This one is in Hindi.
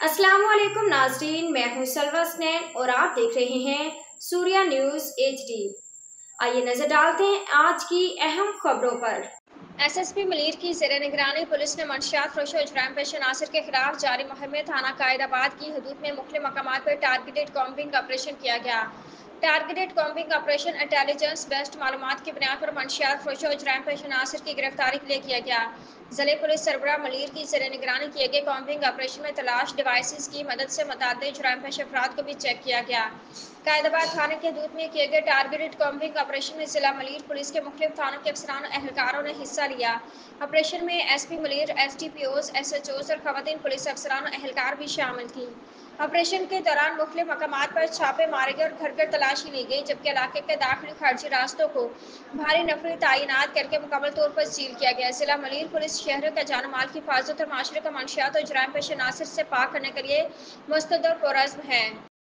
अस्सलामुअलैकुम नाज़रीन, मैं हूं सलवा स्नैन और आप देख रहे हैं सूर्या न्यूज़ HD। आइए नजर डालते हैं आज की अहम खबरों पर। एसएसपी मलीर की ज़ेर निगरानी पुलिस ने मंशियात फरोश और जुराइम पेशा नासिर के खिलाफ जारी मुहिम में थाना कायदाबाद की हदूद में मुख्तलिफ मकामात पर टारगेटेड कॉम्बिंग ऑपरेशन किया गया। Targeted combing operation intelligence based मालूमात की बुनियाद पर मंशियात फरोश और जुराइम पेशा नासिर की गिरफ्तारी के लिए किया गया। जिले पुलिस सरबराह मलीर की ज़ेर निगरानी किए गए कॉम्बिंग ऑपरेशन में तलाश डिवाइसेस की मदद से मुतअद्दिद जुराइम पेशा अफराद को भी चेक किया गया। कायदाबाद थाने के हदूद में किए गए टारगेटेड कॉम्बिंग ऑपरेशन में जिला मलीर पुलिस के मुख्तलिफ थानों के अफसरान और एहलकारों ने हिस्सा लिया। ऑपरेशन में एसपी मलीर, एसडीपीओज, एसएचओज और खवातीन पुलिस अफसरान और एहलकार भी शामिल थी। ऑपरेशन के दौरान मुख्तलिफ मकामात पर छापे मारे गए और घर घर तलाशी ली गई, जबकि इलाके के दाखिली खारजी रास्तों को भारी नफरी तैनात करके मुकम्मल तौर पर सील किया गया। जिला मलीर पुलिस शहर का जान माल की हिफाजत और माशरे का मंशियात और जुराइम पेशा नासिर से पाक करने के लिए मुस्तैद और पुरअज़्म है।